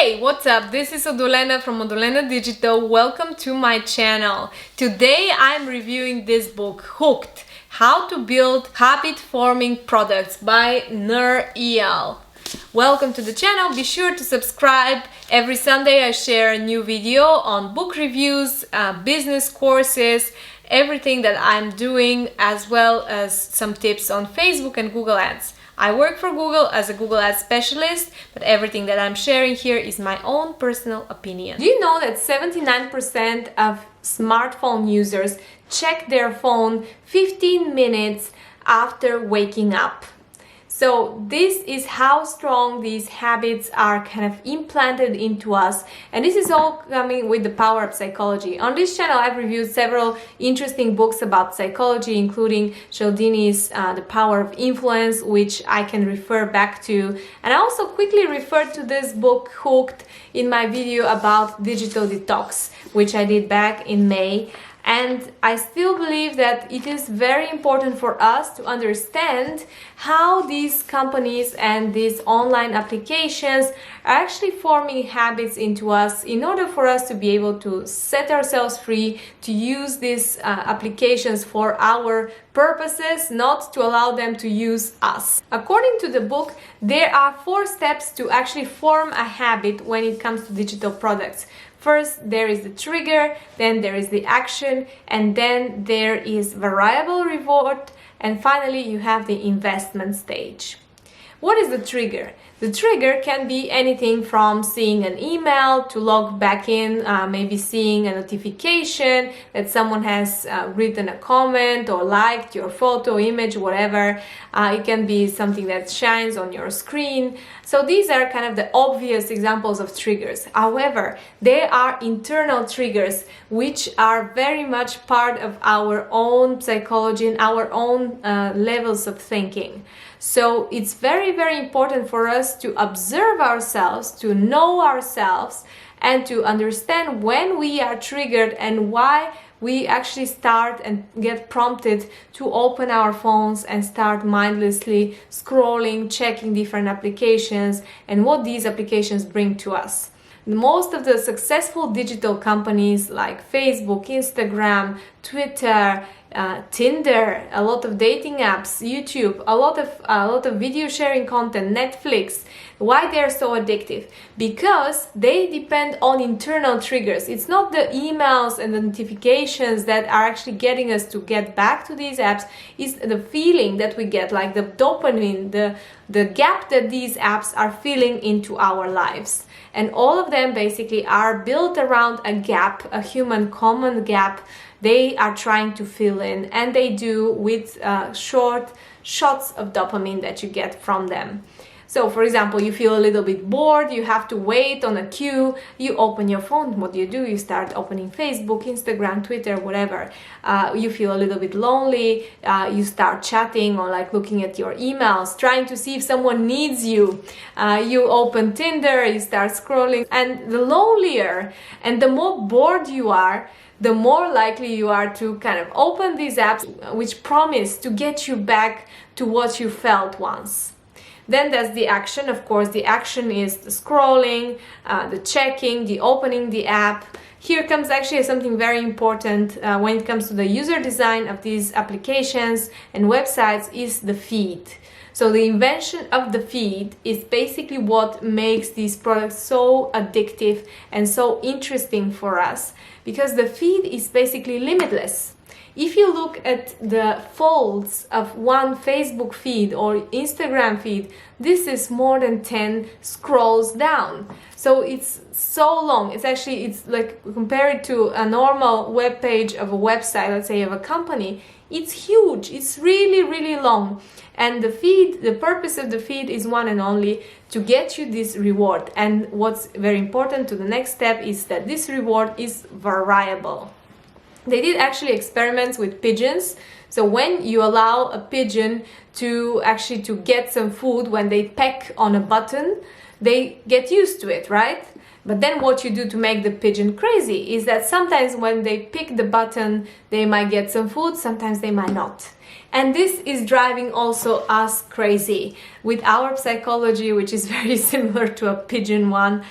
Hey, what's up? This is Odolena from Odolena Digital. Welcome to my channel. Today I'm reviewing this book, Hooked: How to Build Habit-Forming Products by Nir Eyal. Welcome to the channel. Be sure to subscribe. Every Sunday I share a new video on book reviews, business courses, everything that I'm doing, as well as some tips on Facebook and Google Ads. I work for Google as a Google Ads specialist, but everything that I'm sharing here is my own personal opinion. Do you know that 79% of smartphone users check their phone 15 minutes after waking up? So this is how strong these habits are kind of implanted into us, and this is all coming with the power of psychology. On this channel I've reviewed several interesting books about psychology, including Cialdini's The Power of Influence, which I can refer back to, and I also quickly referred to this book Hooked in my video about digital detox, which I did back in May. And I still believe that it is very important for us to understand how these companies and these online applications are actually forming habits into us in order for us to be able to set ourselves free to use these applications for our purposes, not to allow them to use us. According to the book, there are 4 steps to actually form a habit when it comes to digital products. First, there is the trigger, then there is the action, and then there is variable reward, and finally you have the investment stage. What is the trigger? The trigger can be anything from seeing an email to log back in, maybe seeing a notification that someone has written a comment or liked your photo, image, whatever. It can be something that shines on your screen. So these are kind of the obvious examples of triggers. However, there are internal triggers which are very much part of our own psychology and our own levels of thinking. So it's very, very important for us to observe ourselves, to know ourselves, and to understand when we are triggered and why we actually start and get prompted to open our phones and start mindlessly scrolling, checking different applications, and what these applications bring to us. Most of the successful digital companies like Facebook, Instagram, Twitter, Tinder, a lot of dating apps, YouTube, a lot of video sharing content, Netflix. Why they're so addictive? Because they depend on internal triggers. It's not the emails and the notifications that are actually getting us to get back to these apps. It's the feeling that we get, like the dopamine, the gap that these apps are filling into our lives. And all of them basically are built around a gap, a human common gap they are trying to fill in, and they do with short shots of dopamine that you get from them. So for example, you feel a little bit bored, you have to wait on a queue, you open your phone. What do? You start opening Facebook, Instagram, Twitter, whatever. You feel a little bit lonely, you start chatting or like looking at your emails, trying to see if someone needs you. You open Tinder, you start scrolling, and the lonelier and the more bored you are, the more likely you are to kind of open these apps which promise to get you back to what you felt once. Then there's the action. Of course, the action is the scrolling, the checking, the opening the app. Here comes actually something very important when it comes to the user design of these applications and websites is the feed. So the invention of the feed is basically what makes these products so addictive and so interesting for us, because the feed is basically limitless. If you look at the folds of one Facebook feed or Instagram feed, this is more than 10 scrolls down. So it's so long. It's like, compare it to a normal web page of a website, let's say of a company, it's huge. It's really, really long. And the feed, the purpose of the feed is one and only to get you this reward. And what's very important to the next step is that this reward is variable. They did actually experiments with pigeons. So when you allow a pigeon to get some food, when they peck on a button, they get used to it, right? But then what you do to make the pigeon crazy is that sometimes when they pick the button, they might get some food, sometimes they might not. And this is driving also us crazy with our psychology, which is very similar to a pigeon one,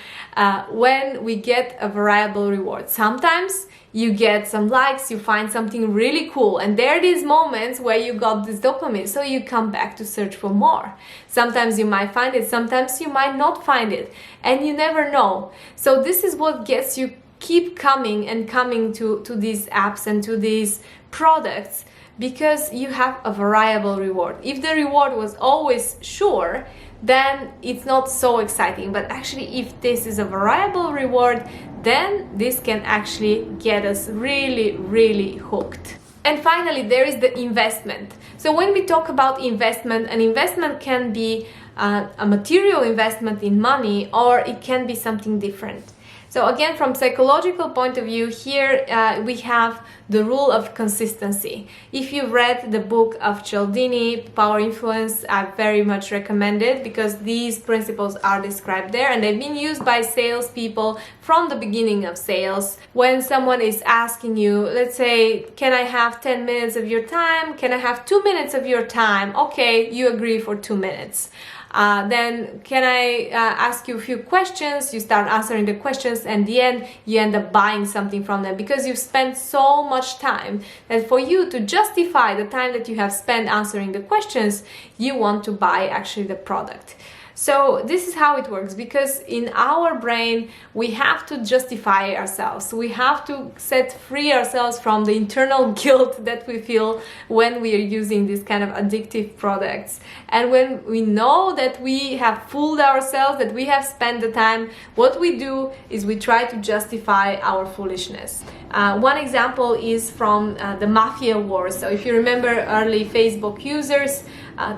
when we get a variable reward. Sometimes you get some likes, you find something really cool, and there are these moments where you got this dopamine, so you come back to search for more. Sometimes you might find it, sometimes you might not find it, and you never know. So this is what gets you keep coming and coming to these apps and to these products, because you have a variable reward. If the reward was always sure, then it's not so exciting. But actually, if this is a variable reward, then this can actually get us really, really hooked. And finally, there is the investment. So when we talk about investment, an investment can be a material investment in money, or it can be something different. So again, from psychological point of view, here we have the rule of consistency. If you've read the book of Cialdini, Power Influence, I very much recommend it, because these principles are described there, and they've been used by salespeople from the beginning of sales. When someone is asking you, let's say, can I have 10 minutes of your time? Can I have 2 minutes of your time? Okay, you agree for 2 minutes. Then can I ask you a few questions? You start answering the questions, and in the end you end up buying something from them, because you've spent so much time that for you to justify the time that you have spent answering the questions, you want to buy actually the product. So this is how it works, because in our brain we have to justify ourselves. We have to set free ourselves from the internal guilt that we feel when we are using these kind of addictive products. And when we know that we have fooled ourselves, that we have spent the time, what we do is we try to justify our foolishness. One example is from the Mafia Wars. So if you remember early Facebook users,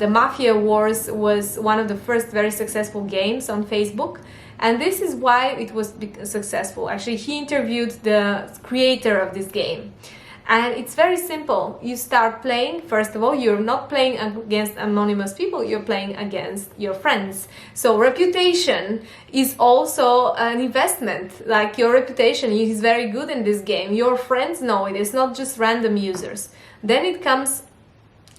the Mafia Wars was one of the first very successful games on Facebook, and this is why it was successful. Actually, he interviewed the creator of this game, and it's very simple. You start playing. First of all, you're not playing against anonymous people, you're playing against your friends. So reputation is also an investment. Like, your reputation is very good in this game, your friends know it, it's not just random users. Then it comes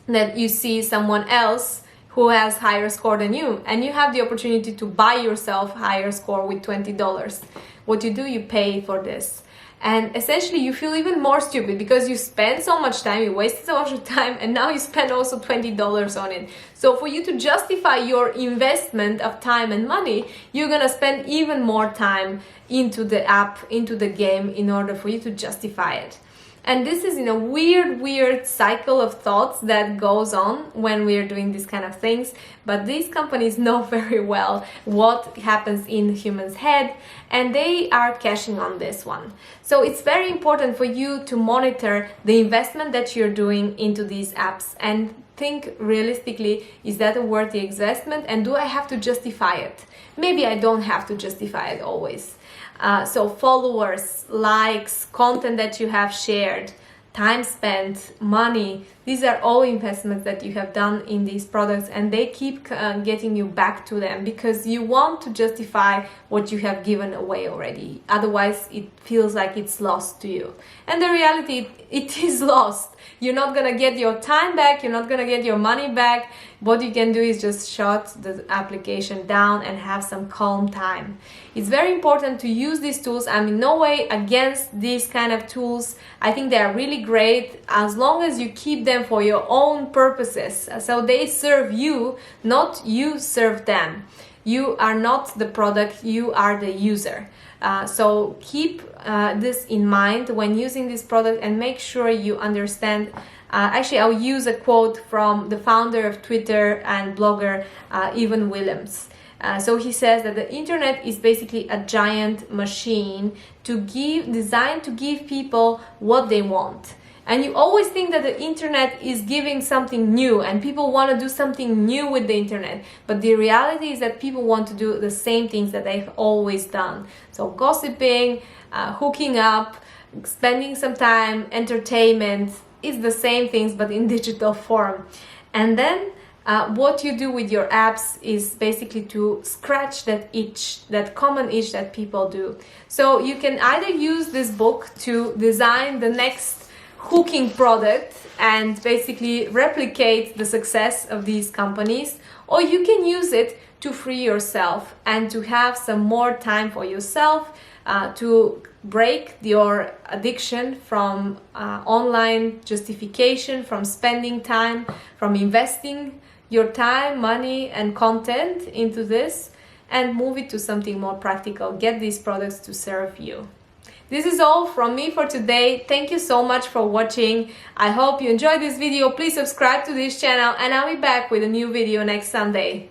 that you see someone else who has higher score than you, and you have the opportunity to buy yourself higher score with $20. What you do, you pay for this, and essentially you feel even more stupid, because you spend so much time, you wasted so much time, and now you spend also $20 on it. So for you to justify your investment of time and money, you're gonna spend even more time into the app, into the game, in order for you to justify it. And this is in a weird cycle of thoughts that goes on when we are doing these kind of things. But these companies know very well what happens in humans' head, and they are cashing on this one. So it's very important for you to monitor the investment that you're doing into these apps and think realistically, is that a worthy investment, and do I have to justify it? Maybe I don't have to justify it always. So followers, likes, content that you have shared, time spent, money, these are all investments that you have done in these products, and they keep getting you back to them, because you want to justify what you have given away already. Otherwise, it feels like it's lost to you. And the reality, it is lost. You're not gonna get your time back, you're not gonna get your money back. What you can do is just shut the application down and have some calm time. It's very important to use these tools. I'm in no way against these kind of tools. I think they are really great, as long as you keep them for your own purposes. So they serve you, not you serve them. You are not the product, you are the user. So keep this in mind when using this product, and make sure you understand. Actually, I'll use a quote from the founder of Twitter and blogger Evan Williams. So he says that the internet is basically a giant machine designed to give people what they want. And you always think that the internet is giving something new, and people want to do something new with the internet. But the reality is that people want to do the same things that they've always done. So gossiping, hooking up, spending some time, entertainment, is the same things, but in digital form. And then what you do with your apps is basically to scratch that itch, that common itch that people do. So you can either use this book to design the next hooking product and basically replicate the success of these companies, or you can use it to free yourself and to have some more time for yourself, to break your addiction from online justification, from spending time, from investing your time, money, and content into this, and move it to something more practical. Get these products to serve you. This is all from me for today. Thank you so much for watching. I hope you enjoyed this video. Please subscribe to this channel, and I'll be back with a new video next Sunday.